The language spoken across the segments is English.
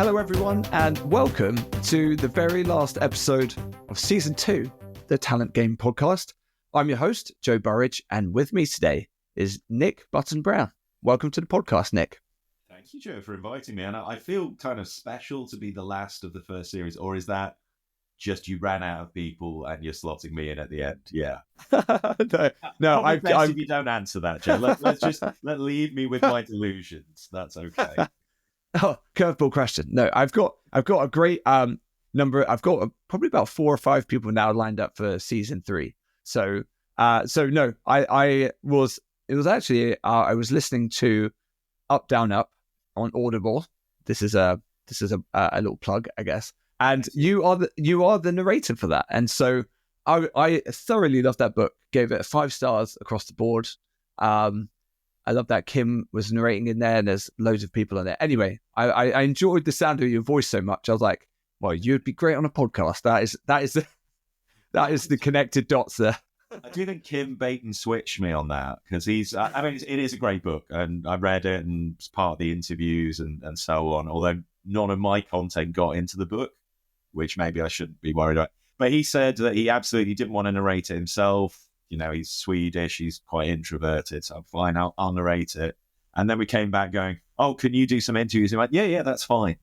Hello, everyone, and welcome to the very last episode of Season 2, the Talent Game Podcast. I'm your host, Joe Burridge, and with me today is Nick Button-Brown. Welcome to the podcast, Nick. Thank you, Joe, for inviting me. And I feel kind of special to be the last of the first series, or is that just you ran out of people and you're slotting me in at the end? Yeah. no, if you don't answer that, Joe. Let's just leave me with my delusions. That's okay. Oh, curveball question. No, I've got a great number. I've got probably about 4 or 5 people now lined up for season 3. So no, I was listening to Up Down Up on Audible. This is a little plug, I guess. And you are the narrator for that. And so I thoroughly loved that book. Gave it 5 stars across the board. I love that Kim was narrating in there, and there's loads of people in there. Anyway, I enjoyed the sound of your voice so much. I was like, well, you'd be great on a podcast. That is the connected dots there. I do think Kim bait and switched me on that, because it is a great book, and I read it and it's part of the interviews and so on, although none of my content got into the book, which maybe I shouldn't be worried about. But he said that he absolutely didn't want to narrate it himself. You know, he's Swedish, he's quite introverted, so I'm fine, I'll narrate it. And then we came back going, oh, can you do some interviews? He went, yeah, that's fine.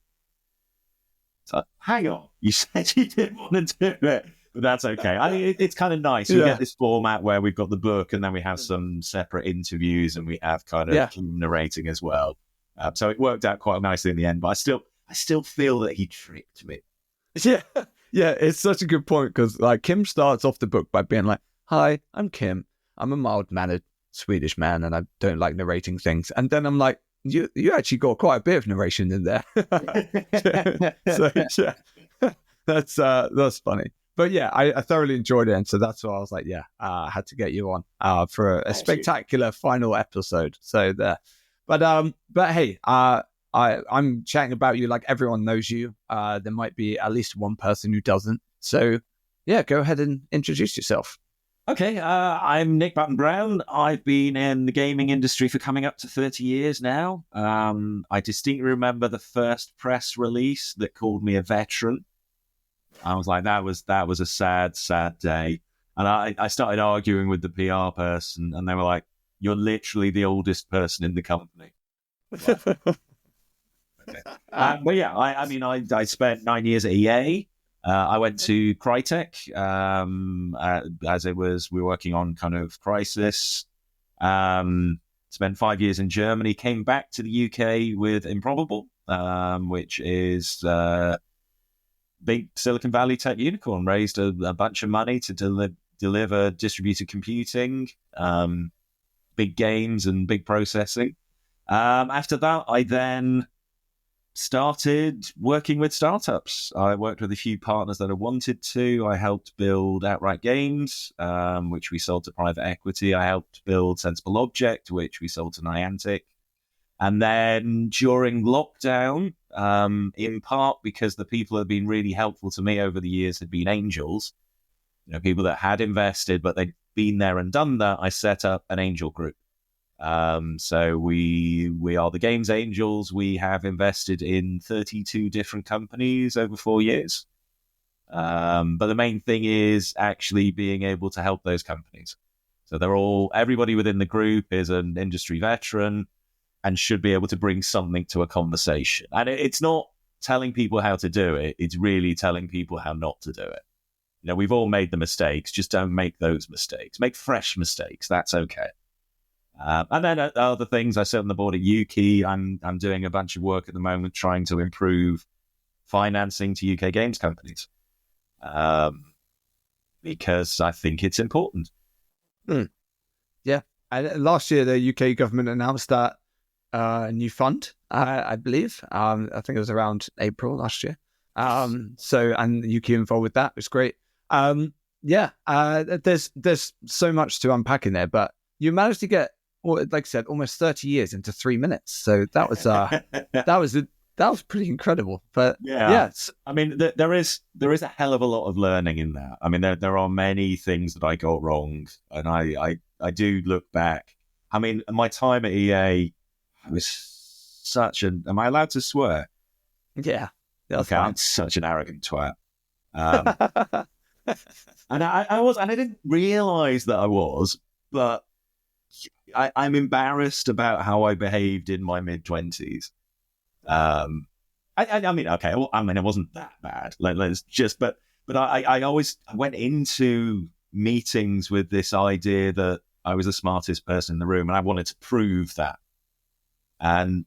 So, hang on, you said you didn't want to do it, but that's okay. It's kind of nice. We get this format where we've got the book and then we have some separate interviews and we have kind of narrating as well. So it worked out quite nicely in the end, but I still feel that he tricked me. Yeah, it's such a good point, because like Kim starts off the book by being like, hi, I'm Kim. I'm a mild-mannered Swedish man, and I don't like narrating things. And then I'm like, you actually got quite a bit of narration in there. So yeah, that's funny. But yeah, I thoroughly enjoyed it, and so that's why I was like, I had to get you on for a spectacular final episode. So there, but hey, I'm chatting about you like everyone knows you. There might be at least one person who doesn't. So yeah, go ahead and introduce yourself. Okay, I'm Nick Button-Brown. I've been in the gaming industry for coming up to 30 years now. I distinctly remember the first press release that called me a veteran. I was like, that was a sad day. And I started arguing with the PR person, and they were like, you're literally the oldest person in the company. Okay. But yeah, I spent 9 years at EA. I went to Crytek as we were working on kind of Crisis. Spent 5 years in Germany, came back to the UK with Improbable, which is big Silicon Valley tech unicorn, raised a bunch of money to deliver distributed computing, big games and big processing. After that, I then started working with startups. I worked with a few partners that I wanted to. I helped build Outright Games, which we sold to private equity. I helped build Sensible Object, which we sold to Niantic. And then during lockdown, in part because the people that have been really helpful to me over the years had been angels, people that had invested, but they'd been there and done that, I set up an angel group. So we are the Games Angels. We have invested in 32 different companies over 4 years. But the main thing is actually being able to help those companies. So everybody within the group is an industry veteran and should be able to bring something to a conversation. And it's not telling people how to do it. It's really telling people how not to do it. We've all made the mistakes. Just don't make those mistakes. Make fresh mistakes. That's okay. And then other things, I sit on the board at Yuki. I'm doing a bunch of work at the moment trying to improve financing to UK games companies, because I think it's important. Yeah. And last year, the UK government announced that a new fund, I believe. I think it was around April last year. And the UK involved with that. It's great. There's so much to unpack in there, but you managed to get, like I said, almost 30 years into 3 minutes. So that was that was pretty incredible. But I mean, there is a hell of a lot of learning in that. I mean, there are many things that I got wrong, and I do look back. I mean, my time at EA was such an. Am I allowed to swear? Yeah, that's Okay, I'm such an arrogant twat. Um, and I didn't realize that I was, but I'm embarrassed about how I behaved in my mid-20s. I mean, okay, well, I mean, it wasn't that bad. Let's just, but I always went into meetings with this idea that I was the smartest person in the room, and I wanted to prove that. And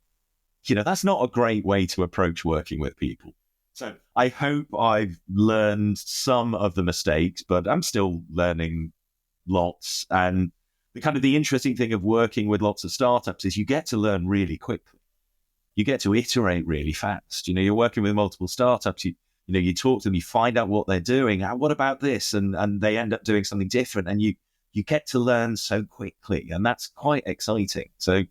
that's not a great way to approach working with people. So I hope I've learned some of the mistakes, but I'm still learning lots. And the interesting thing of working with lots of startups is you get to learn really quickly. You get to iterate really fast. You're working with multiple startups. You talk to them, you find out what they're doing. What about this? And they end up doing something different. And you get to learn so quickly. And that's quite exciting. So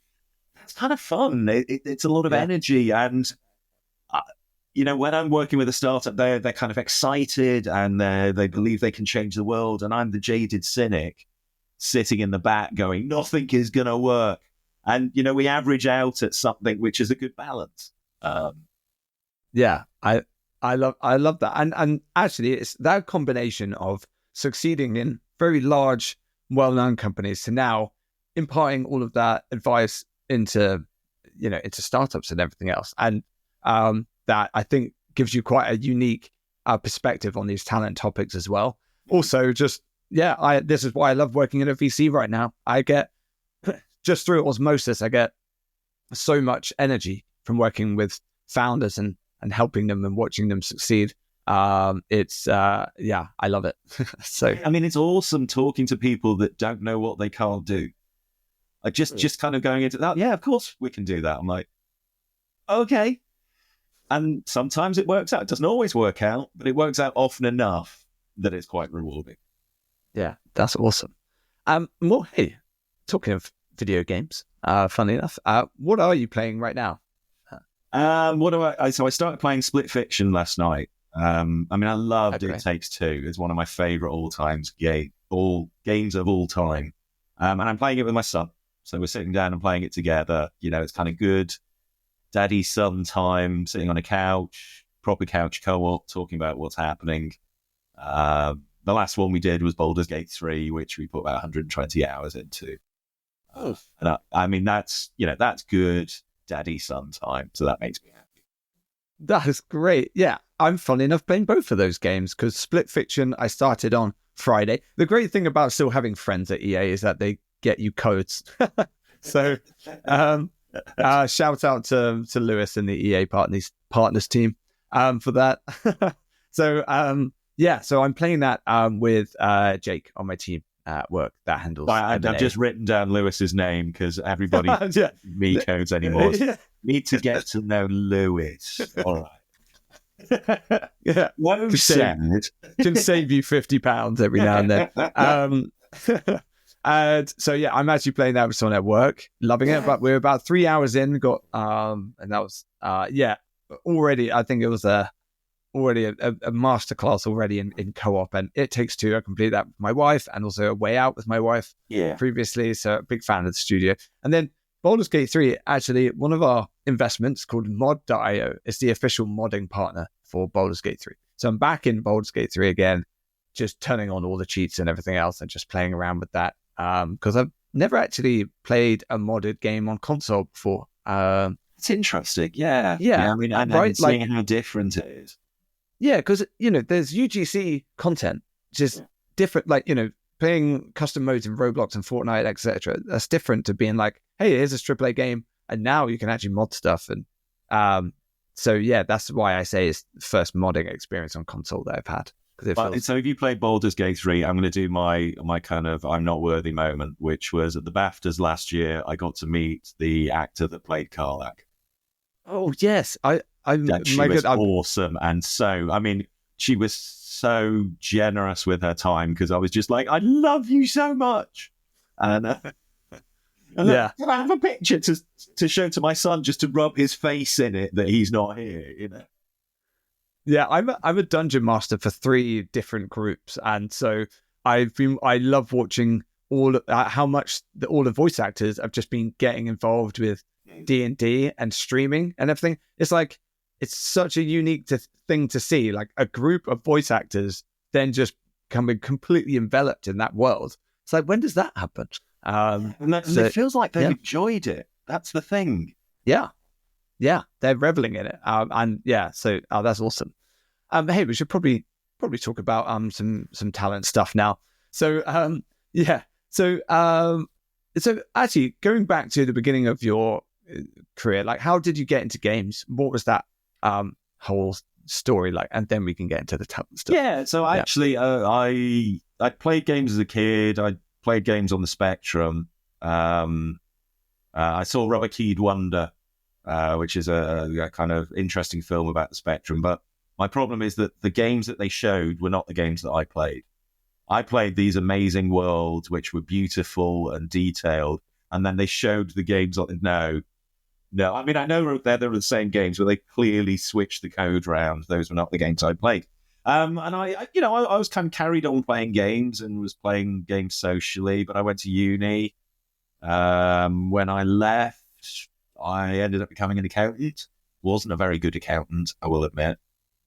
it's kind of fun. It's a lot of energy. And, when I'm working with a startup, they're kind of excited and they believe they can change the world. And I'm the jaded cynic sitting in the back going, nothing is going to work. And, we average out at something which is a good balance. Yeah, I love that. And actually, it's that combination of succeeding in very large, well-known companies to now imparting all of that advice into startups and everything else. And that I think gives you quite a unique perspective on these talent topics as well. Also, this is why I love working in a VC right now. I get, just through osmosis, I get so much energy from working with founders and helping them and watching them succeed. I love it. So, I mean, it's awesome talking to people that don't know what they can't do. Like just kind of going into that. Yeah, of course we can do that. I'm like, okay. And sometimes it works out. It doesn't always work out, but it works out often enough that it's quite rewarding. Yeah, that's awesome. Well, hey, talking of video games, funnily enough, what are you playing right now? So I started playing Split Fiction last night. I mean, I loved It Takes Two. It's one of my favorite games of all time. And I'm playing it with my son. So we're sitting down and playing it together. It's kind of good daddy son time, sitting on a couch, proper couch co-op, talking about what's happening. The last one we did was Baldur's Gate 3, which we put about 120 hours into. And I mean, that's good daddy son time. So that makes me happy. That is great. Yeah, I'm funny enough playing both of those games because Split Fiction I started on Friday. The great thing about still having friends at EA is that they get you codes. So shout out to Lewis and the EA partners team for that. So so I'm playing that with Jake on my team at work that handles. I've just written down Lewis's name because everybody me codes anymore. Need to get to know Lewis. All right. Yeah, well said. Can save you £50 every now and then. And so I'm actually playing that with someone at work, loving it. But we're about 3 hours in. Got and that was already. I think it was already a masterclass already in co-op, and It Takes Two. I completed that with my wife, and also A Way Out with my wife. Previously, so a big fan of the studio. And then Baldur's Gate 3, actually, one of our investments called Mod.io is the official modding partner for Baldur's Gate 3. So I'm back in Baldur's Gate 3 again, just turning on all the cheats and everything else and just playing around with that. Because I've never actually played a modded game on console before. It's interesting. Yeah. I mean, I'm seeing how different it is. Yeah, because, there's UGC content, just different, playing custom modes in Roblox and Fortnite, etc. That's different to being like, hey, here's a AAA game, and now you can actually mod stuff. And that's why I say it's the first modding experience on console that I've had. So if you played Baldur's Gate 3, I'm going to do my kind of I'm not worthy moment, which was at the BAFTAs last year. I got to meet the actor that played Karlach. Oh, yes. She was awesome. And so, I mean, she was so generous with her time because I was just like, I love you so much. And can I have a picture to show to my son just to rub his face in it that he's not here, Yeah, I'm a dungeon master for 3 different groups, and so I love watching how much all the voice actors have just been getting involved with D&D and streaming and everything. It's like it's such a unique thing to see, like a group of voice actors then just becoming completely enveloped in that world. It's like, when does that happen? And it feels like they've enjoyed it. That's the thing. Yeah, they're reveling in it, and so that's awesome. Hey, we should probably talk about some talent stuff now. So so actually going back to the beginning of your career, like how did you get into games? What was that whole story like? And then we can get into the talent stuff. Yeah, so actually I played games as a kid. I played games on the Spectrum. I saw Rubber Keyed Wonder, which is a kind of interesting film about the Spectrum. But my problem is that the games that they showed were not the games that I played. I played these amazing worlds, which were beautiful and detailed, and then they showed the games on. No. I mean, I know they're the same games, but they clearly switched the code round. Those were not the games I played. And I was kind of carried on playing games and was playing games socially, but I went to uni. When I left, I ended up becoming an accountant. Wasn't a very good accountant, I will admit.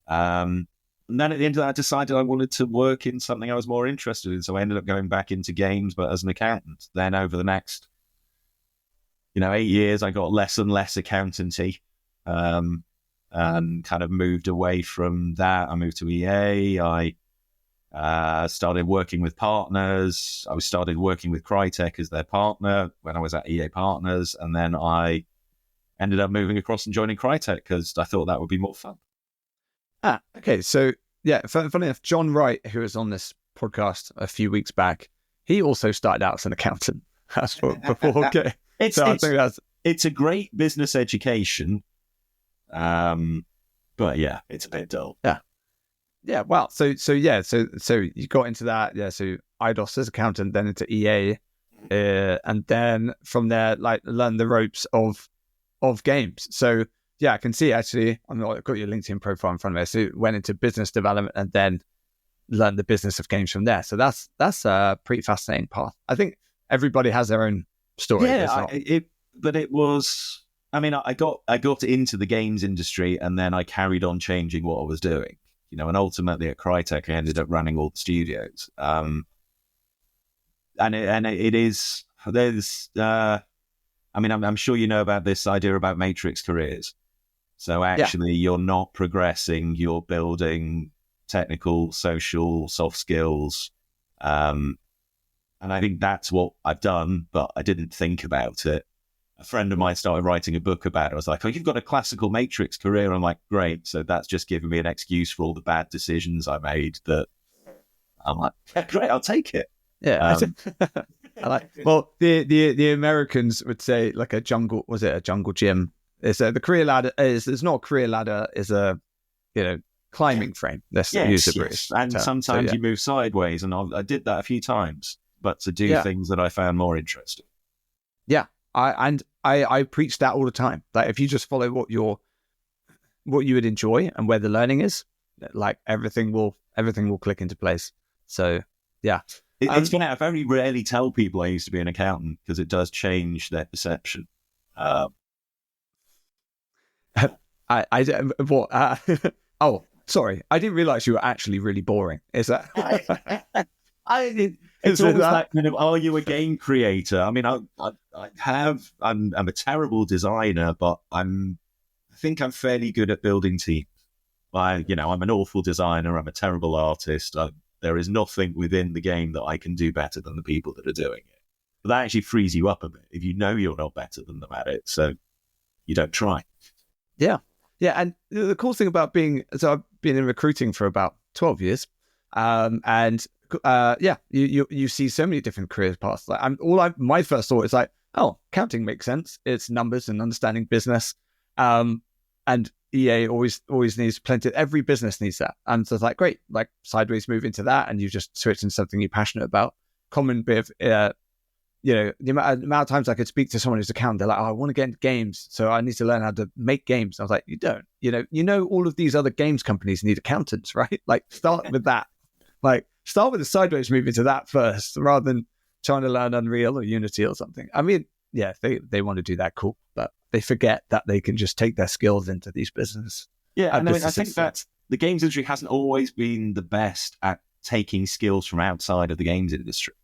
And then at the end of that, I decided I wanted to work in something I was more interested in. So I ended up going back into games, but as an accountant. Then over the next, 8 years, I got less and less accountancy, and kind of moved away from that. I moved to EA. I started working with partners. I started working with Crytek as their partner when I was at EA Partners. And then I ended up moving across and joining Crytek because I thought that would be more fun. Okay. So, funny enough, John Wright, who was on this podcast a few weeks back, he also started out as an accountant. That's what, before. Okay. I think it's a great business education. But yeah, it's a bit dull. Yeah. Well, so you got into that. Yeah. So IDOS as accountant, then into EA, and then from there, like learn the ropes of games. So yeah, I can see actually. I've got your LinkedIn profile in front of me. So went into business development and then learned the business of games from there. So that's a pretty fascinating path. I think everybody has their own story. Yeah, it was. I mean, I got into the games industry and then I carried on changing what I was doing. And ultimately at Crytek, I ended up running all the studios. And it is, there's, I mean, I'm sure you know about this idea about matrix careers. So actually you're not progressing, you're building technical, social, soft skills. And I think that's what I've done, but I didn't think about it. A friend of mine started writing a book about it. I was like, oh, you've got a classical matrix career. I'm like, great. So that's just giving me an excuse for all the bad decisions I made that I'm like, yeah, great, I'll take it. Yeah. I like, well, the Americans would say like a jungle gym? It's the career ladder it's not a career ladder, is a, climbing frame. Let's use it. Yes. And sometimes you move sideways, and I did that a few times, but to do things that I found more interesting. Yeah. I preach that all the time. Like if you just follow what you would enjoy and where the learning is, like everything will click into place. So yeah, it's funny. I very rarely tell people I used to be an accountant because it does change their perception. Oh, sorry, I didn't realize you were actually really boring. Is that? It's always that kind of, are you a game creator? I mean, I'm a terrible designer, but I think I'm fairly good at building teams. I'm an awful designer. I'm a terrible artist. There is nothing within the game that I can do better than the people that are doing it. But that actually frees you up a bit if you know you're not better than them at it. So you don't try. Yeah. Yeah. And the cool thing about I've been in recruiting for about 12 years. You see so many different career paths. Like my first thought is like, oh, accounting makes sense. It's numbers and understanding business. And EA always needs plenty. Every business needs that. And so it's like, great, like sideways move into that, and you just switch into something you're passionate about. Common bit of, the amount of times I could speak to someone who's an accountant, they're like, oh, I want to get into games, so I need to learn how to make games. I was like, you don't. All of these other games companies need accountants, right? Like, start with that. Like, start with a sideways move into that first, rather than trying to learn Unreal or Unity or something. I mean, yeah, they want to do that, cool, but they forget that they can just take their skills into these businesses. Yeah, and I mean, I business think that the games industry hasn't always been the best at taking skills from outside of the games industry.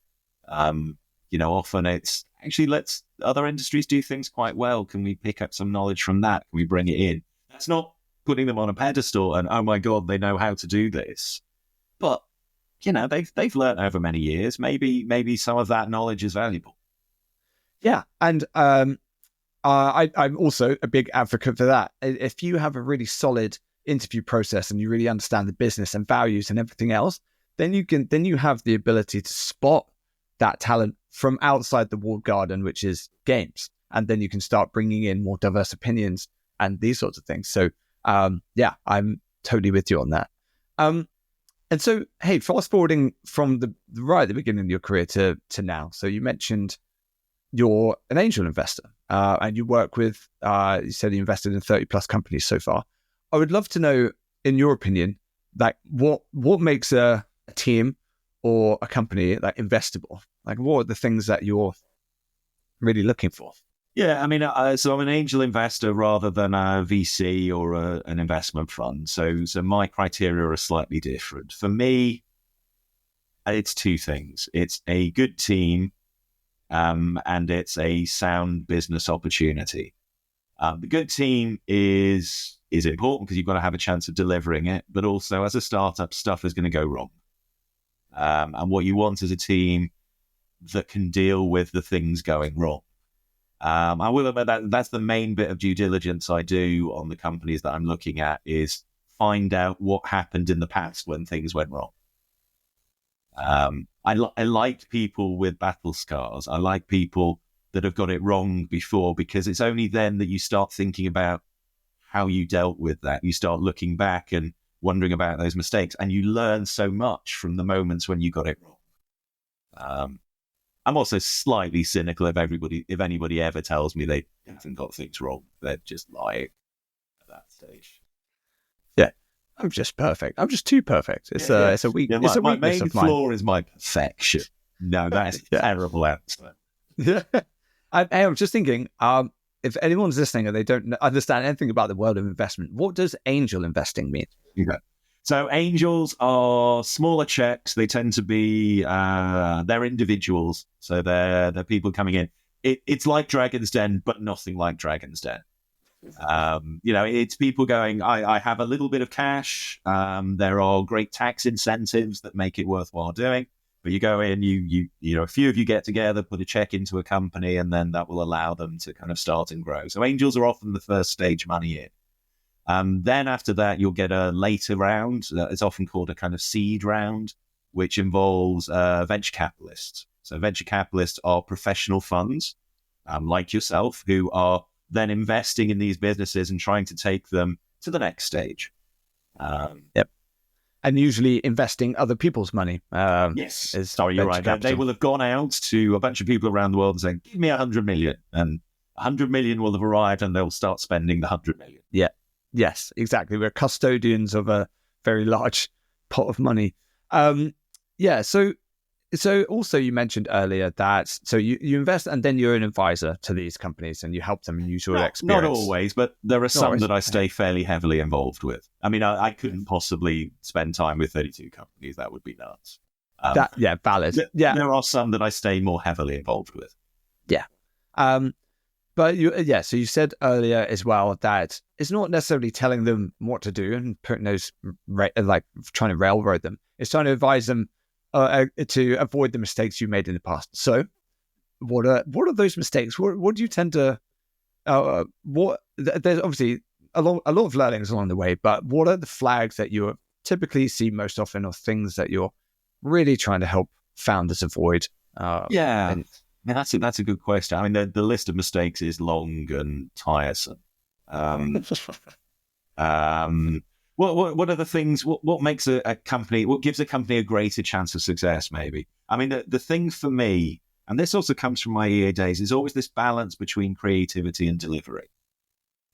Often it's actually let's other industries do things quite well. Can we pick up some knowledge from that? Can we bring it in? That's not putting them on a pedestal and, oh my God, they know how to do this. But, they've learned over many years. Maybe some of that knowledge is valuable. Yeah. And I'm also a big advocate for that. If you have a really solid interview process and you really understand the business and values and everything else, then you have the ability to spot that talent from outside the walled garden, which is games. And then you can start bringing in more diverse opinions and these sorts of things. So, I'm totally with you on that. And so, hey, fast forwarding from the right at the beginning of your career to now. So you mentioned you're an angel investor and you work with, you said you invested in 30 plus companies so far. I would love to know, in your opinion, like what makes a team or a company like investable? Like what are the things that you're really looking for? Yeah, I mean, so I'm an angel investor rather than a VC or an investment fund. So my criteria are slightly different. For me, it's two things. It's a good team and it's a sound business opportunity. The good team is important because you've got to have a chance of delivering it, but also as a startup, stuff is going to go wrong. And what you want is a team that can deal with the things going wrong. I will admit that's the main bit of due diligence I do on the companies that I'm looking at is find out what happened in the past when things went wrong. I like people with battle scars. I like people that have got it wrong before because it's only then that you start thinking about how you dealt with that. You start looking back and wondering about those mistakes and you learn so much from the moments when you got it wrong. I'm also slightly cynical if anybody ever tells me they haven't got things wrong. They're just lying at that stage. Yeah, I'm just perfect. I'm just too perfect. It's a weak. Yeah, it's a my weakness main of mine. flaw is my perfection. No, that is a terrible answer. Yeah, I'm just thinking. If anyone's listening and they don't understand anything about the world of investment, what does angel investing mean? Okay. So angels are smaller checks. They tend to be, they're individuals. So they're people coming in. It's like Dragon's Den, but nothing like Dragon's Den. It's people going, I have a little bit of cash. There are great tax incentives that make it worthwhile doing. But you go in, a few of you get together, put a check into a company, and then that will allow them to kind of start and grow. So angels are often the first stage money in. Then after that, you'll get a later round. It's often called a kind of seed round, which involves venture capitalists. So venture capitalists are professional funds, like yourself, who are then investing in these businesses and trying to take them to the next stage. Yep. And usually investing other people's money. Yes. Sorry, you're right. They will have gone out to a bunch of people around the world and saying, give me 100 million. And 100 million will have arrived and they'll start spending the 100 million. Yeah. Yes, exactly. We're custodians of a very large pot of money. So also you mentioned earlier that so you invest and then you're an advisor to these companies and you help them and use your experience. Not always, but there are some that I stay fairly heavily involved with. I mean, I couldn't possibly spend time with 32 companies. That would be nuts. Valid. There are some that I stay more heavily involved with. Yeah. But so you said earlier as well that it's not necessarily telling them what to do and putting those trying to railroad them. It's trying to advise them to avoid the mistakes you made in the past. So, what are those mistakes? What do you tend to? There's obviously a lot of learnings along the way, but what are the flags that you typically see most often, or things that you're really trying to help founders avoid? That's a good question. I mean, the list of mistakes is long and tiresome. What are the things? What makes a company? What gives a company a greater chance of success? Maybe. I mean, the thing for me, and this also comes from my EA days, is always this balance between creativity and delivery.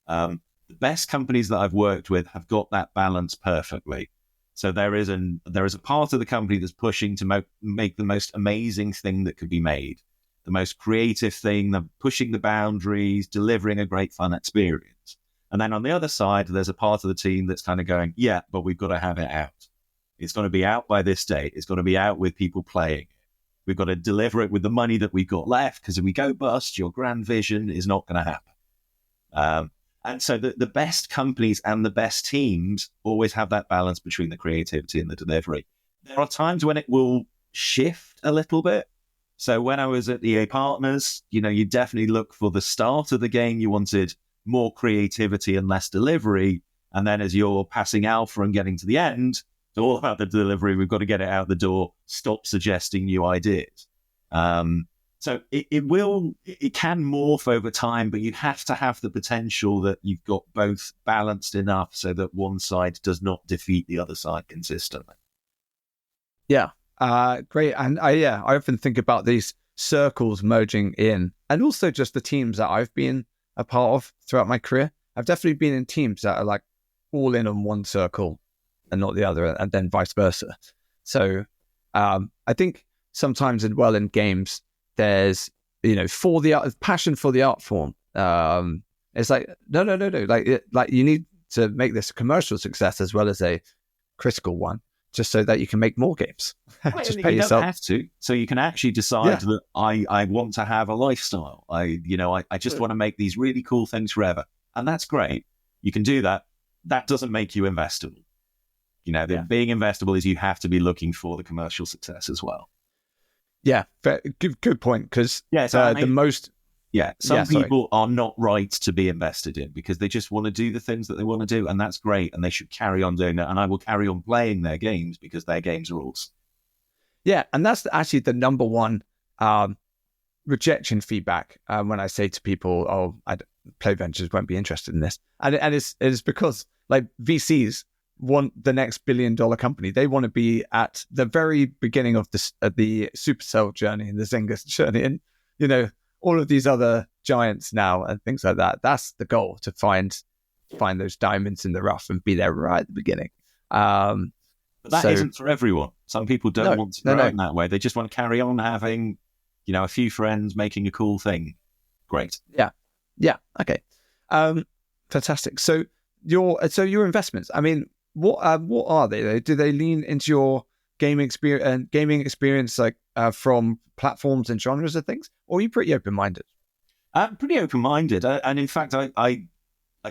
The best companies that I've worked with have got that balance perfectly. So there is a part of the company that's pushing to make the most amazing thing that could be made. The most creative thing, pushing the boundaries, delivering a great fun experience. And then on the other side, there's a part of the team that's kind of going, yeah, but we've got to have it out. It's going to be out by this date. It's going to be out with people playing it. We've got to deliver it with the money that we've got left, because if we go bust, your grand vision is not going to happen. And so the best companies and the best teams always have that balance between the creativity and the delivery. There are times when it will shift a little bit. So when I was at EA Partners, you definitely look for the start of the game. You wanted more creativity and less delivery. And then as you're passing alpha and getting to the end, it's all about the delivery. We've got to get it out the door. Stop suggesting new ideas. So it can morph over time, but you have to have the potential that you've got both balanced enough so that one side does not defeat the other side consistently. Yeah, great. And I often think about these circles merging in, and also just the teams that I've been a part of throughout my career. I've definitely been in teams that are like all in on one circle and not the other, and then vice versa. So I think sometimes in games, there's, for the art, passion for the art form. It's like, no. Like you need to make this a commercial success as well as a critical one, just so that you can make more games. Just pay yourself. You don't have to. So you can actually decide that I want to have a lifestyle. I just want to make these really cool things forever. And that's great. You can do that. That doesn't make you investable. Being investable is you have to be looking for the commercial success as well. Yeah, good point. Because some people are not right to be invested in because they just want to do the things that they want to do, and that's great, and they should carry on doing that. And I will carry on playing their games because their games are awesome. Yeah, and that's actually the number one rejection feedback when I say to people, "Oh, Play Ventures won't be interested in this," and it's because like VCs want the next $1 billion company. They want to be at the very beginning of the Supercell journey and the Zynga journey, and all of these other giants now and things like that. That's the goal, to find those diamonds in the rough and be there right at the beginning. But that isn't for everyone. Some people don't want to grow in that way. They just want to carry on having, a few friends making a cool thing. Great. Yeah. Okay. Fantastic. So your investments, I mean, what are they? Do they lean into your gaming experience, like from platforms and genres of things, or are you pretty open-minded? I'm pretty open-minded, and in fact, I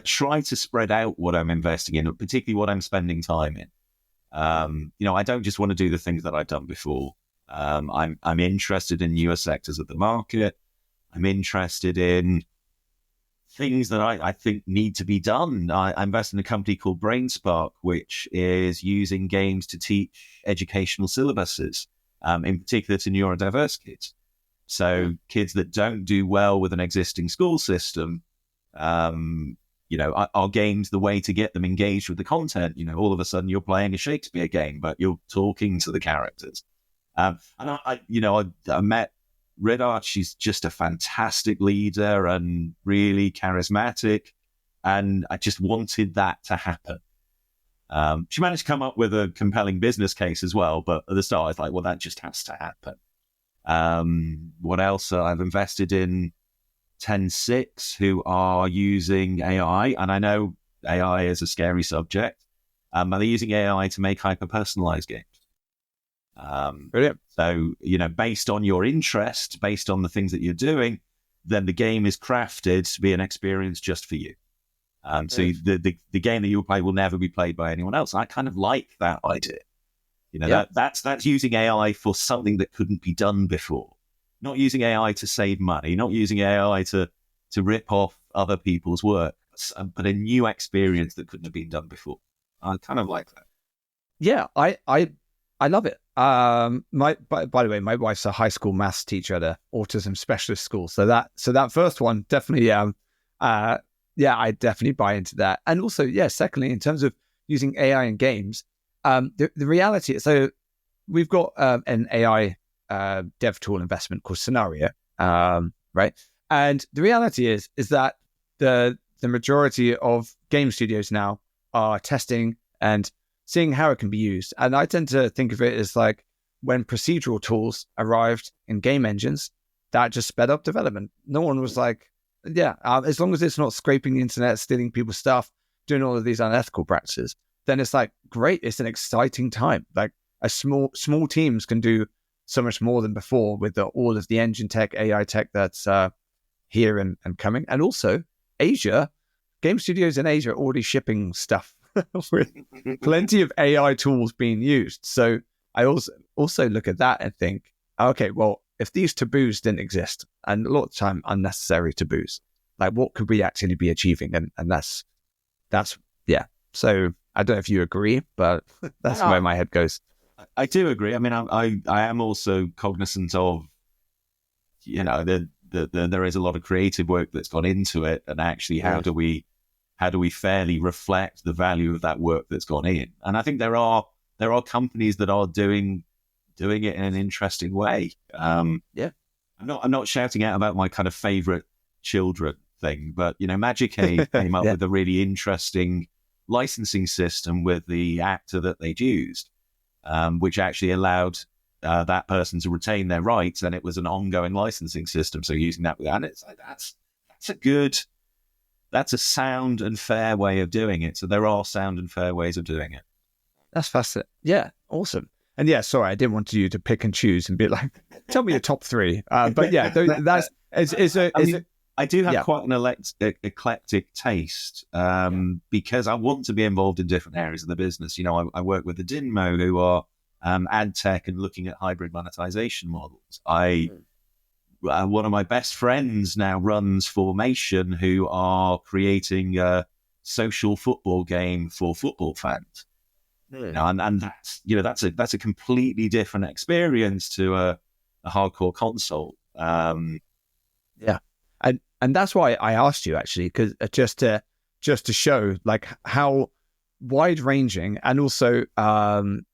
try to spread out what I'm investing in, particularly what I'm spending time in. I don't just want to do the things that I've done before. I'm interested in newer sectors of the market. I'm interested in things that I think need to be done. I invest in a company called BrainSpark, which is using games to teach educational syllabuses, in particular to neurodiverse kids. So kids that don't do well with an existing school system, are games the way to get them engaged with the content? All of a sudden you're playing a Shakespeare game, but you're talking to the characters. And I met Ridart. She's just a fantastic leader and really charismatic. And I just wanted that to happen. She managed to come up with a compelling business case as well. But at the start, I was like, well, that just has to happen. What else? I've invested in 10-6 who are using AI. And I know AI is a scary subject. But they're using AI to make hyper-personalized games. Brilliant. So, based on your interest, based on the things that you're doing, then the game is crafted to be an experience just for you. So the game that you'll play will never be played by anyone else. I kind of like that idea. That's using AI for something that couldn't be done before. Not using AI to save money, not using AI to rip off other people's work, but a new experience that couldn't have been done before. I kind of like that. Yeah, I love it. By the way, my wife's a high school maths teacher at an autism specialist school. So that first one definitely, I definitely buy into that. And also, secondly, in terms of using AI in games, the reality is, so we've got an AI dev tool investment called Scenario, right? And the reality is that the majority of game studios now are testing and seeing how it can be used. And I tend to think of it as like when procedural tools arrived in game engines, that just sped up development. No one was like, Yeah, as long as it's not scraping the internet, stealing people's stuff, doing all of these unethical practices, then it's like great. It's an exciting time. Like a small teams can do so much more than before with all of the engine tech, AI tech that's here and coming, and also Asia. Game studios in Asia are already shipping stuff with plenty of AI tools being used. So I also look at that and think, okay, well, if these taboos didn't exist, and a lot of the time unnecessary taboos, like what could we actually be achieving? And that's yeah. So I don't know if you agree, but that's where my head goes. I do agree. I mean, I am also cognizant of, that there is a lot of creative work that's gone into it, and actually how do we fairly reflect the value of that work that's gone in? And I think there are companies that are doing it in an interesting way. I'm not shouting out about my kind of favorite children thing, but Magic Age came up with a really interesting licensing system with the actor that they'd used, which actually allowed that person to retain their rights, and it was an ongoing licensing system. So using that, and it's like that's a sound and fair way of doing it. So there are sound and fair ways of doing it. That's fascinating. Yeah, awesome. And yeah, sorry, I didn't want you to pick and choose and be like, tell me your top three. But yeah, that's I do have quite an eclectic taste because I want to be involved in different areas of the business. I work with the Dinmo, who are ad tech and looking at hybrid monetization models. One of my best friends now runs Formation, who are creating a social football game for football fans. And that's a completely different experience to a hardcore console. And that's why I asked you, actually, because just to show like how wide ranging and also the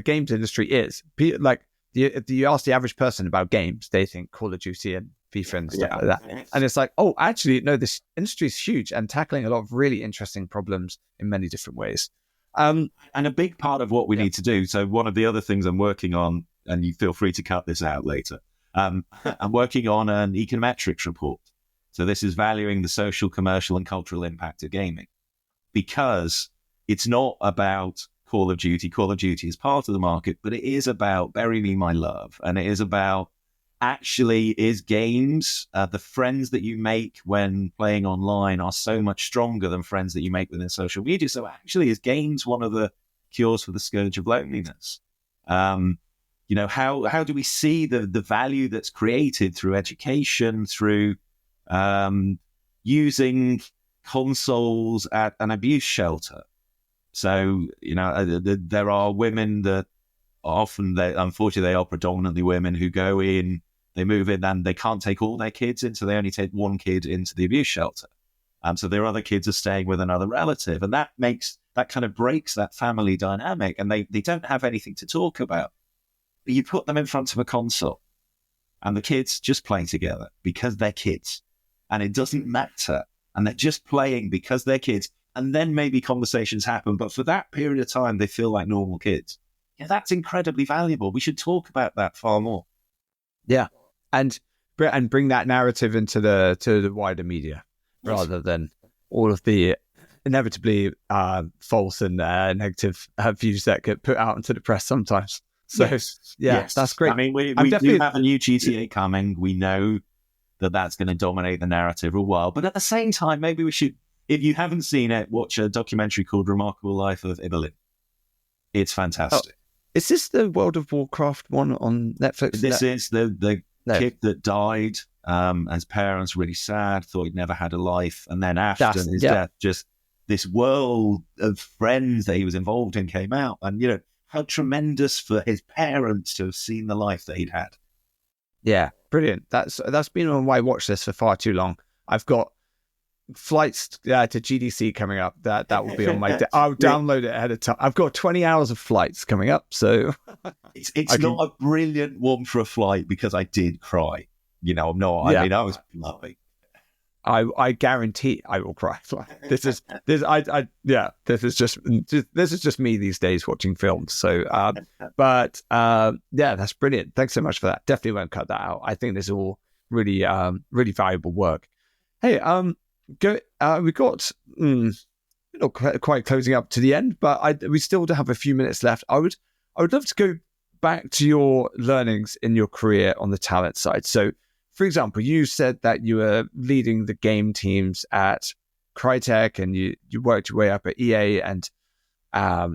games industry is. Like if you ask the average person about games, they think Call of Duty and FIFA and stuff like that. And it's like, oh, actually, no, this industry is huge and tackling a lot of really interesting problems in many different ways. And a big part of what we need to do. So one of the other things I'm working on, and you feel free to cut this out later, I'm working on an econometrics report. So this is valuing the social, commercial, and cultural impact of gaming, because it's not about Call of Duty. Call of Duty is part of the market, but it is about Bury Me My Love. And it is about actually is games, the friends that you make when playing online are so much stronger than friends that you make within social media. So actually is games one of the cures for the scourge of loneliness? How do we see the value that's created through education, through using consoles at an abuse shelter? So, there are women that unfortunately, they are predominantly women who go in, they move in, and they can't take all their kids in, so they only take one kid into the abuse shelter. So their other kids are staying with another relative, and that kind of breaks that family dynamic, and they don't have anything to talk about. But you put them in front of a console, and the kids just play together because they're kids, and it doesn't matter, and they're just playing because they're kids, and then maybe conversations happen, but for that period of time, they feel like normal kids. Yeah, that's incredibly valuable. We should talk about that far more. Yeah, and bring that narrative into the wider media, rather than all of the inevitably false and negative views that get put out into the press sometimes. So yes, that's great. I mean, we do have a new GTA coming. We know that's going to dominate the narrative for a while. But at the same time, maybe we should, if you haven't seen it, watch a documentary called Remarkable Life of Ibelin. It's fantastic. Oh, is this the World of Warcraft one on Netflix? This is the kid that died. His parents really sad, thought he'd never had a life. And then after his death, just this world of friends that he was involved in came out. And, how tremendous for his parents to have seen the life that he'd had. Yeah, brilliant. That's been on my watch list for far too long. I've got flights to GDC coming up. That will be on my. I'll download it ahead of time. I've got 20 hours of flights coming up, so it's not a brilliant one for a flight because I did cry. I'm not. I mean, I was loving. I guarantee I will cry. This is just me these days watching films. So, that's brilliant. Thanks so much for that. Definitely won't cut that out. I think this is all really really valuable work. Hey, we got not quite closing up to the end, but we still have a few minutes left. I would love to go back to your learnings in your career on the talent side. So, for example, you said that you were leading the game teams at Crytek, and you worked your way up at EA, and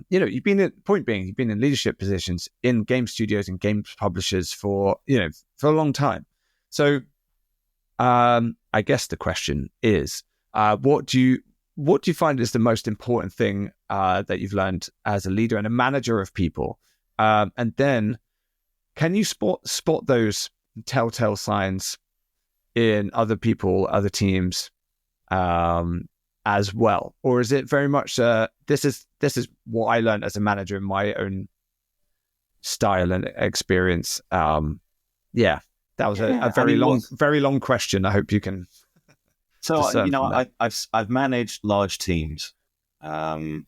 you've been in leadership positions in game studios and game publishers for a long time. So, I guess the question is, what do you find is the most important thing that you've learned as a leader and a manager of people? And then, can you spot those telltale signs in other people, other teams, as well, or is it very much this is what I learned as a manager in my own style and experience? That was a very long question. I hope you can. So I've managed large teams. I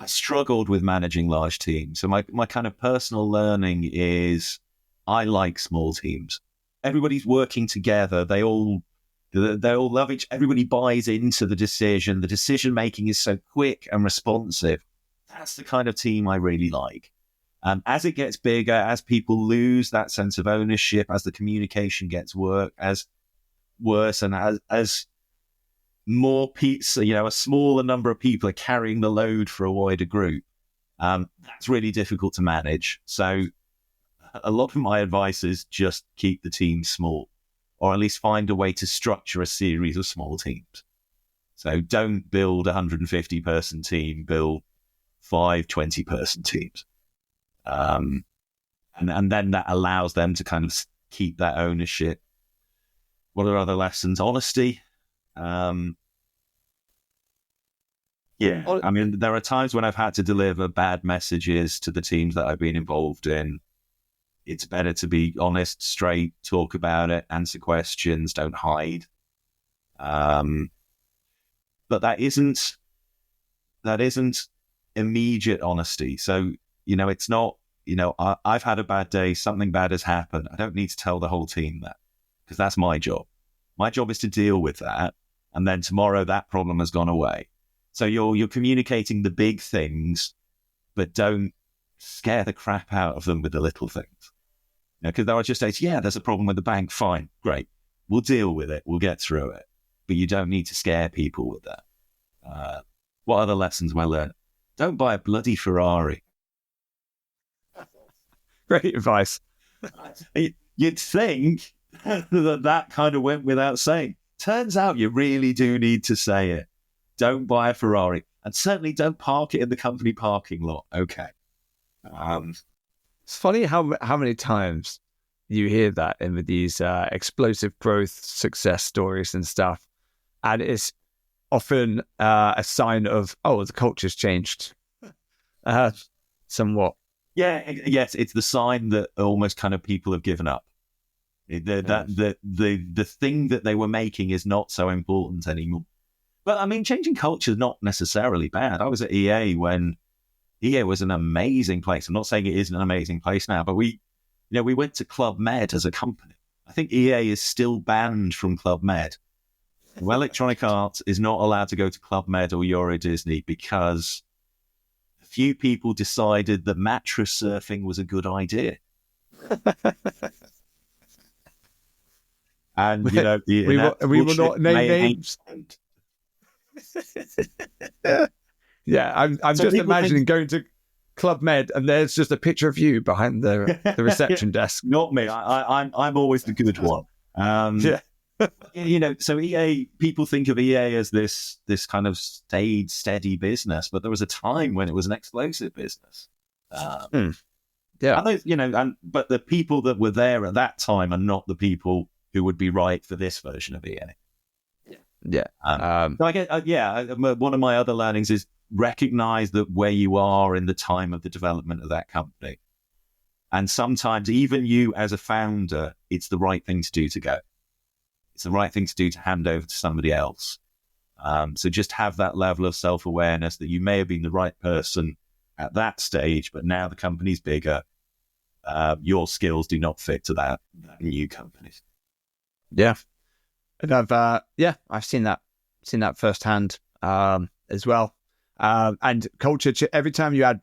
struggled with managing large teams. So my kind of personal learning is I like small teams. Everybody's working together. They all love everybody buys into the decision. The decision making is so quick and responsive. That's the kind of team I really like. As it gets bigger, as people lose that sense of ownership, as the communication gets worse, and as more people, a smaller number of people are carrying the load for a wider group, that's really difficult to manage. So a lot of my advice is just keep the team small, or at least find a way to structure a series of small teams. So don't build a 150-person team, build 5 20-person teams. And then that allows them to kind of keep that ownership. What are other lessons? Honesty. I mean, there are times when I've had to deliver bad messages to the teams that I've been involved in. It's better to be honest, straight, talk about it, answer questions, don't hide. But that isn't immediate honesty. So, it's not, I've had a bad day, something bad has happened. I don't need to tell the whole team that, because that's my job. My job is to deal with that. And then tomorrow that problem has gone away. So you're communicating the big things, but don't scare the crap out of them with the little things. Because there are just days, there's a problem with the bank. Fine, great. We'll deal with it. We'll get through it. But you don't need to scare people with that. What other lessons have I learned? Don't buy a bloody Ferrari. Great advice. You'd think that kind of went without saying. Turns out you really do need to say it. Don't buy a Ferrari. And certainly don't park it in the company parking lot. Okay. It's funny how many times you hear that in these explosive growth success stories and stuff. And it's often a sign of, the culture's changed somewhat. Yes, it's the sign that almost kind of people have given up. The thing that they were making is not so important anymore. But I mean, changing culture is not necessarily bad. I was at EA when EA was an amazing place. I'm not saying it isn't an amazing place now, but we went to Club Med as a company. I think EA is still banned from Club Med. Well, Electronic Arts is not allowed to go to Club Med or Euro Disney because a few people decided that mattress surfing was a good idea. And we will not name names. I'm just imagining going to Club Med and there's just a picture of you behind the reception desk. Not me. I'm always the good one. So EA, people think of EA as this kind of stayed steady business, but there was a time when it was an explosive business. And those, but the people that were there at that time are not the people who would be right for this version of EA. So I guess, one of my other learnings is recognize that where you are in the time of the development of that company. And sometimes even you as a founder, it's the right thing to do to go. It's the right thing to do to hand over to somebody else. So just have that level of self-awareness that you may have been the right person at that stage, but now the company's bigger. your skills do not fit to that new company. Yeah. And I've seen that firsthand as well. And culture, every time you add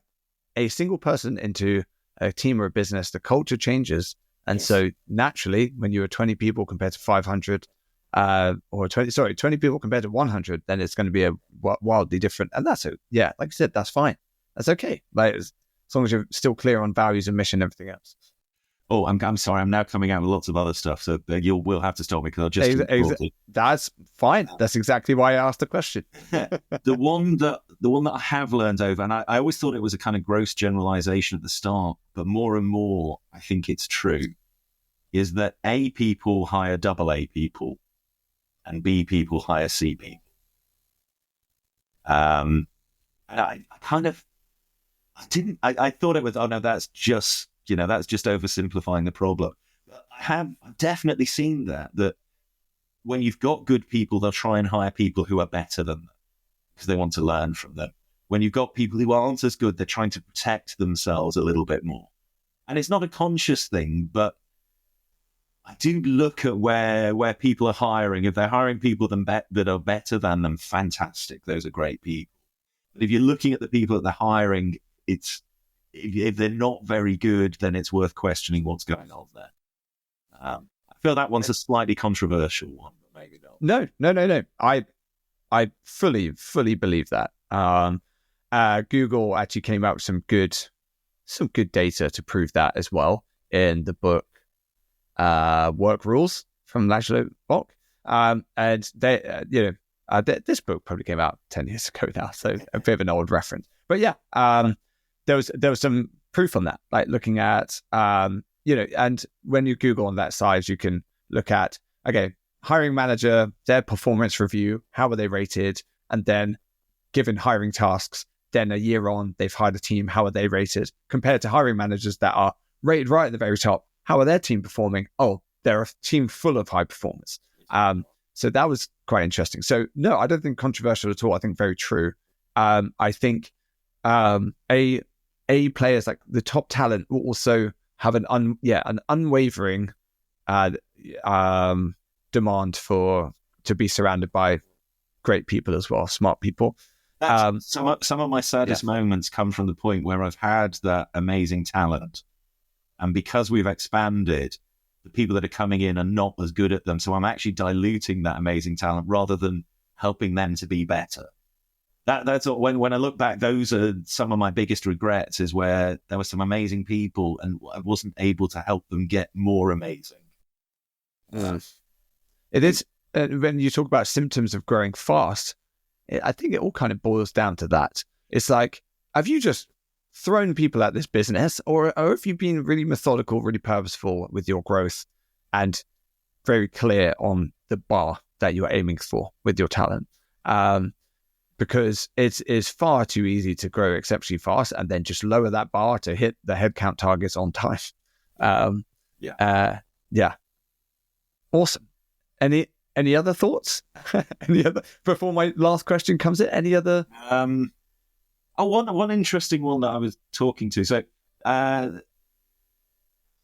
a single person into a team or a business, the culture changes. And so naturally, when you're 20 people compared to 500, or 20 people compared to 100, then it's going to be a wildly different. And that's it. Yeah, like I said, that's fine. That's okay. Like as long as you're still clear on values and mission and everything else. Oh, I'm sorry. I'm now coming out with lots of other stuff, so will have to stop me because I'll just. That's fine. That's exactly why I asked the question. The one that I have learned over, and I always thought it was a kind of gross generalization at the start, but more and more I think it's true, is that A people hire double A people, and B people hire C people. And I thought it was, oh no, that's just oversimplifying the problem. I have definitely seen that when you've got good people, they'll try and hire people who are better than them because they want to learn from them. When you've got people who aren't as good, they're trying to protect themselves a little bit more. And it's not a conscious thing, but I do look at where people are hiring. If they're hiring people that are better than them, fantastic. Those are great people. But if you're looking at the people that they're hiring, if they're not very good, then it's worth questioning what's going on there. I feel that one's a slightly controversial one, but maybe not. No. I fully believe that. Google actually came out with some good data to prove that as well in the book Work Rules from Laszlo Bock. And they, this book probably came out 10 years ago now, so a bit of an old reference. But yeah, there was some proof on that, like looking at, and when you Google on that size, you can look at, okay, hiring manager, their performance review, how were they rated? And then given hiring tasks, then a year on, they've hired a team, how are they rated? Compared to hiring managers that are rated right at the very top, how are their team performing? Oh, they're a team full of high performers. So that was quite interesting. So no, I don't think controversial at all. I think very true. I think A players, like the top talent, will also have an unwavering demand to be surrounded by great people as well, smart people. Some of my saddest moments come from the point where I've had that amazing talent, and because we've expanded, the people that are coming in are not as good at them. So I'm actually diluting that amazing talent rather than helping them to be better. That's when I look back, those are some of my biggest regrets, is where there were some amazing people and I wasn't able to help them get more amazing. It is, when you talk about symptoms of growing fast, I think it all kind of boils down to that. It's like, have you just thrown people at this business, or have you been really methodical, really purposeful with your growth and very clear on the bar that you're aiming for with your talent? Because it is far too easy to grow exceptionally fast and then just lower that bar to hit the headcount targets on time. Awesome. Any other thoughts? Before my last question comes in? Any other? One interesting one that I was talking to. So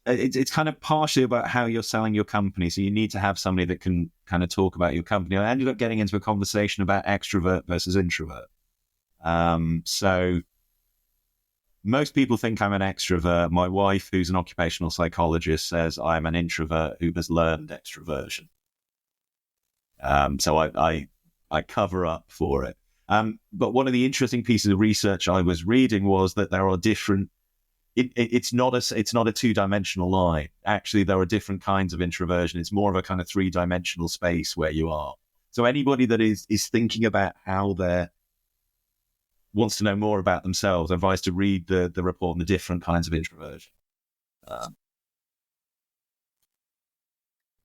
it's kind of partially about how you're selling your company. So you need to have somebody that can kind of talk about your company. I ended up getting into a conversation about extrovert versus introvert. So most people think I'm an extrovert. My wife, who's an occupational psychologist, says I'm an introvert who has learned extroversion. So I cover up for it. But one of the interesting pieces of research I was reading was that there are different. It's not a two-dimensional line. Actually, there are different kinds of introversion. It's more of a kind of three-dimensional space where you are. So anybody that is thinking about how wants to know more about themselves, advised to read the report on the different kinds of introversion.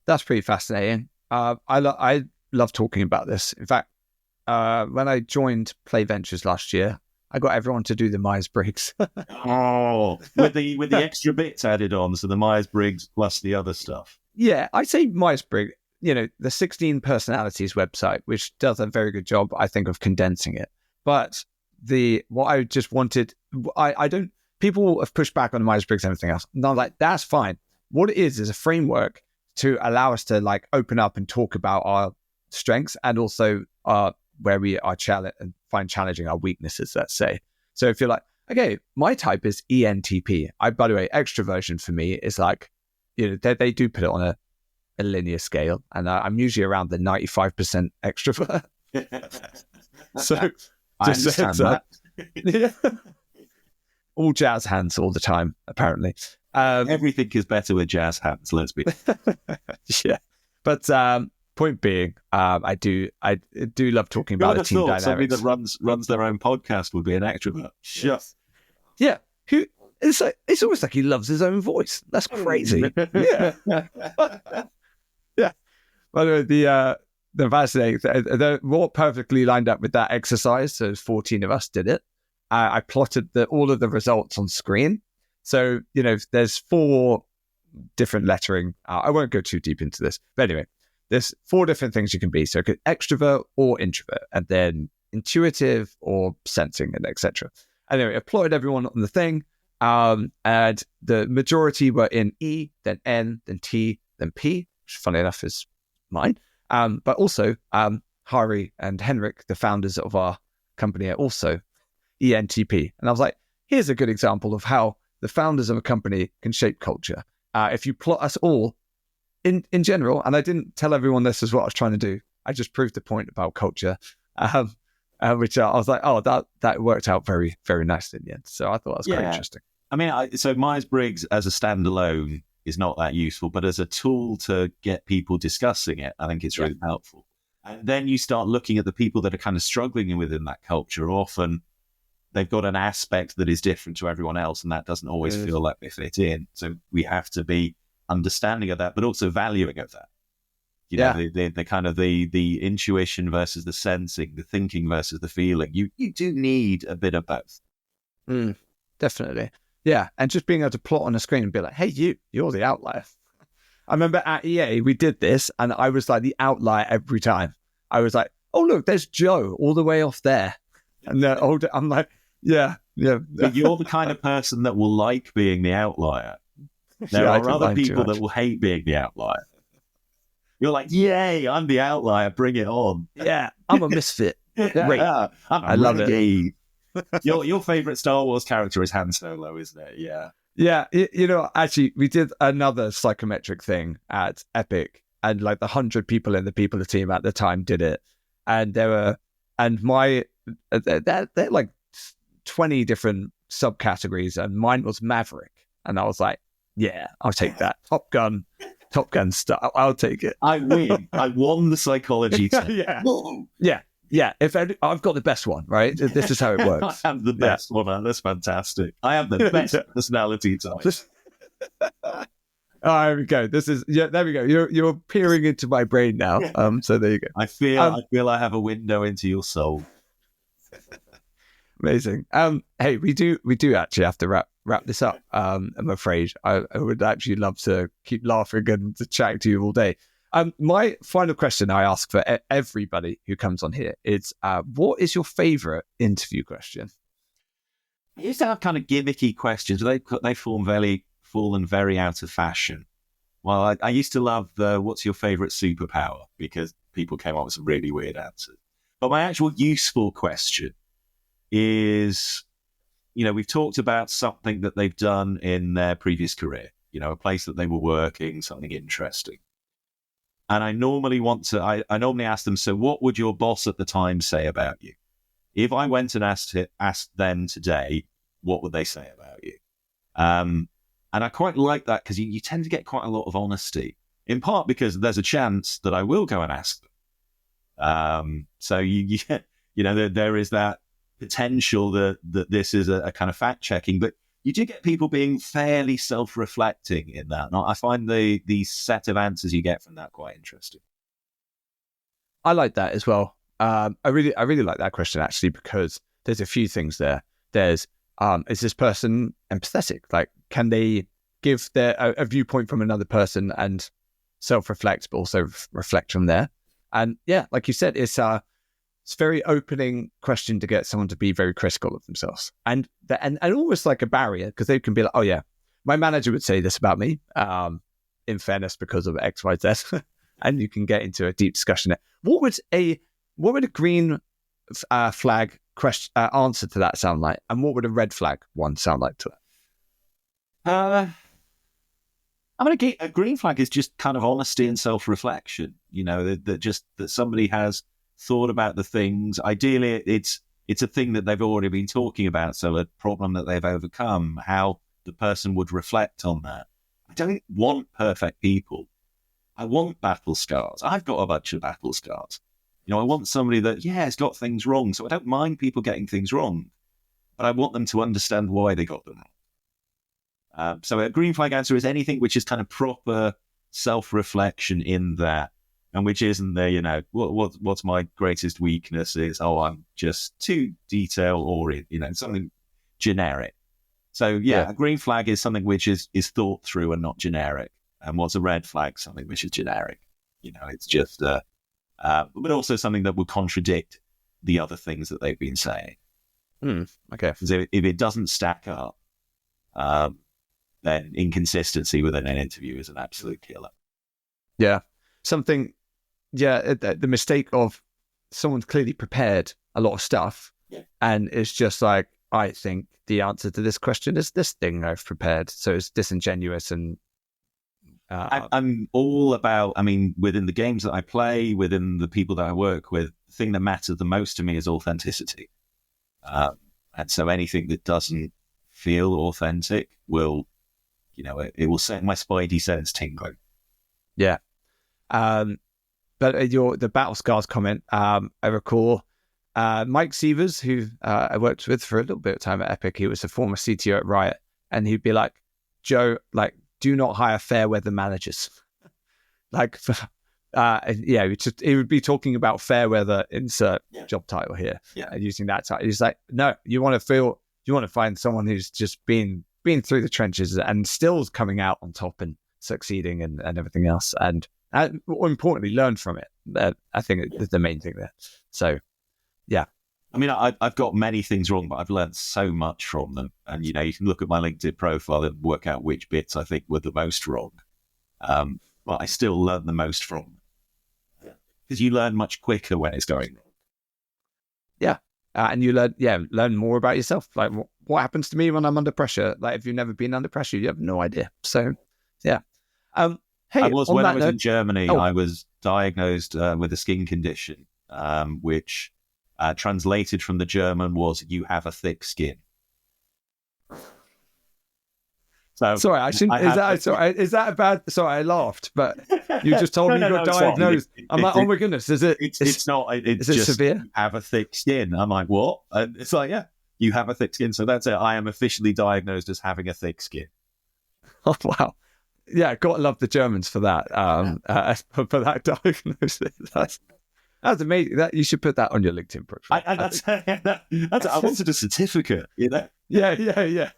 That's pretty fascinating. I love talking about this. In fact, when I joined Play Ventures last year, I got everyone to do the Myers-Briggs. with the extra bits added on, so the Myers-Briggs plus the other stuff. Yeah, I say Myers-Briggs, the 16 personalities website, which does a very good job, I think, of condensing it. But what I just wanted, I don't people have pushed back on the Myers-Briggs and everything else. And I'm like, that's fine. What it is a framework to allow us to like open up and talk about our strengths and also where we are and find challenging our weaknesses, let's say. So if you're like, okay, my type is ENTP. By the way, extroversion for me is like, they do put it on a linear scale, and I'm usually around the 95% extrovert. So I understand that. Yeah. All jazz hands all the time, apparently. Everything is better with jazz hands, let's be. Yeah. But point being, I do love talking about the team dynamics. Somebody that runs their own podcast would be an extrovert. Sure. Yeah. It's almost like he loves his own voice. That's crazy. Yeah. Yeah. By the way, the fascinating, they're more perfectly lined up with that exercise. So 14 of us did it. I plotted all of the results on screen. So, there's 4 different lettering. I won't go too deep into this. But anyway, there's 4 different things you can be. So extrovert or introvert, and then intuitive or sensing, and etc. Anyway, I plotted everyone on the thing. And the majority were in E, then N, then T, then P, which funny enough is mine. But also Hari and Henrik, the founders of our company, are also ENTP. And I was like, here's a good example of how the founders of a company can shape culture. If you plot us all in general, and I didn't tell everyone this is what I was trying to do. I just proved the point about culture, which I was like, oh, that worked out very, very nicely in the end. So I thought that was quite interesting. I mean, so Myers-Briggs as a standalone is not that useful, but as a tool to get people discussing it, I think it's really helpful. And then you start looking at the people that are kind of struggling within that culture. Often they've got an aspect that is different to everyone else, and that doesn't always feel like they fit in. So we have to be understanding of that, but also valuing of that. You know, the kind of the intuition versus the sensing, the thinking versus the feeling. You do need a bit of both. Definitely. Yeah. And just being able to plot on a screen and be like, hey, you're the outlier. I remember at EA, we did this and I was like the outlier every time. I was like, oh, look, there's Joe all the way off there. And I'm like, yeah. But you're the kind of person that will like being the outlier. There are other people that will hate being the outlier. You're like, yay, I'm the outlier, bring it on. Yeah, I'm a misfit. Great. I love it. Your favorite Star Wars character is Han Solo, isn't it? Yeah. Yeah, actually, we did another psychometric thing at Epic, and like the 100 people in the people team at the time did it, and they're like 20 different subcategories, and mine was Maverick, and I was like, yeah, I'll take that. Top Gun stuff. I'll take it. I win. I won the psychology test. Yeah. If I've got the best one, right? This is how it works. I have the best one. That's fantastic. I have the best personality type. Oh, there we go. There we go. You're peering into my brain now. So there you go. I feel I have a window into your soul. Amazing. Hey, we do actually have to wrap this up. I'm afraid I would actually love to keep laughing and to chat to you all day. My final question I ask for everybody who comes on here is, what is your favorite interview question? I used to have kind of gimmicky questions. They fallen very out of fashion. Well, I used to love what's your favorite superpower? Because people came up with some really weird answers. But my actual useful question is, we've talked about something that they've done in their previous career, a place that they were working, something interesting. And I normally ask them, so what would your boss at the time say about you? If I went and asked them today, what would they say about you? And I quite like that because you tend to get quite a lot of honesty, in part because there's a chance that I will go and ask them. So there is that potential that this is a kind of fact checking, but you do get people being fairly self-reflecting in that. And I find the set of answers you get from that quite interesting. I like that as well. I really like that question actually, because there's a few things there. There's is this person empathetic? Like, can they give a viewpoint from another person and self-reflect, but also reflect from there? And yeah, like you said, it's it's a very opening question to get someone to be very critical of themselves, and almost like a barrier, because they can be like, oh yeah, my manager would say this about me, in fairness, because of X, Y, Z, and you can get into a deep discussion there. What would a green flag question answer to that sound like, and what would a red flag one sound like to that? A green flag is just kind of honesty and self-reflection. That somebody has thought about the things. Ideally, it's a thing that they've already been talking about, so a problem that they've overcome, how the person would reflect on that. I don't want perfect people. I want battle scars. I've got a bunch of battle scars. I want somebody that, has got things wrong. So I don't mind people getting things wrong, but I want them to understand why they got them wrong. So a green flag answer is anything which is kind of proper self-reflection in that, and which isn't there, what's my greatest weakness is, I'm just too detail-oriented, something generic. So a green flag is something which is thought through and not generic. And what's a red flag? Something which is generic. It's just... but also something that would contradict the other things that they've been saying. Okay. Because if it doesn't stack up, then inconsistency within an interview is an absolute killer. Yeah. The mistake of someone's clearly prepared a lot of stuff, and it's just like, I think the answer to this question is this thing I've prepared. So it's disingenuous and I'm all about, within the games that I play, within the people that I work with, the thing that matters the most to me is authenticity. And so anything that doesn't feel authentic will, it will set my spidey sense tingling. Yeah. But the battle scars comment, I recall Mike Sievers, who I worked with for a little bit of time at Epic. He was a former CTO at Riot, and he'd be like, Joe, do not hire fair weather managers. He would be talking about fair weather, insert job title here, using that title. He's like, no, you want to find someone who's just been through the trenches and still coming out on top and succeeding and everything else. And more importantly, learn from it. I think it's the main thing there. So, yeah. I've got many things wrong, but I've learned so much from them. And, you can look at my LinkedIn profile and work out which bits I think were the most wrong. But I still learn the most from them. Because you learn much quicker when it's going wrong. Yeah. And you learn more about yourself. Like, what happens to me when I'm under pressure? Like, if you've never been under pressure, you have no idea. So, yeah. When I was in Germany, I was diagnosed with a skin condition, which... translated from the German was "you have a thick skin." So sorry, I shouldn't. Is that a bad? Sorry, I laughed, but you just told me you got diagnosed. I'm like, oh my goodness, is it? It's not. It's just severe? You have a thick skin. I'm like, what? And it's like, you have a thick skin. So that's it. I am officially diagnosed as having a thick skin. Oh wow. Yeah, gotta love the Germans for that. For that diagnosis. That's amazing. That you should put that on your LinkedIn profile. I wanted a certificate, Yeah.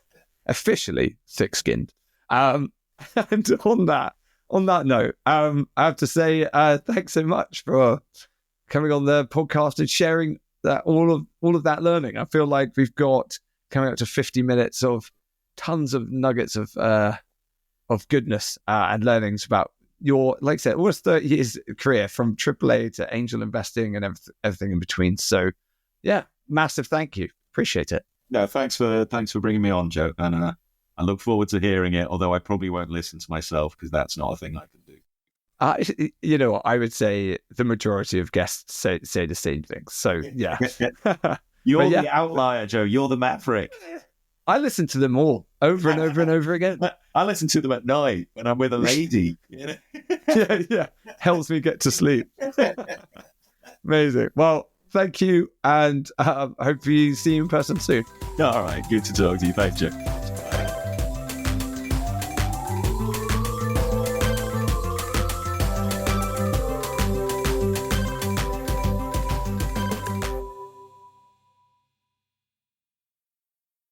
Officially thick-skinned. And on that note, I have to say thanks so much for coming on the podcast and sharing that all of that learning. I feel like we've got coming up to 50 minutes of tons of nuggets of goodness and learnings about your, like I said, almost 30 years career from AAA to angel investing and everything in between. So, yeah, massive thank you. Appreciate it. No, thanks for bringing me on, Joe. And I look forward to hearing it, although I probably won't listen to myself because that's not a thing I can do. I would say the majority of guests say the same things. So, yeah. You're the outlier, Joe. You're the maverick. I listen to them all over and over and over again. I listen to them at night when I'm with a lady. Yeah. Helps me get to sleep. Amazing. Well, thank you. And hopefully see you in person soon. All right. Good to talk to you. Thanks, Joe.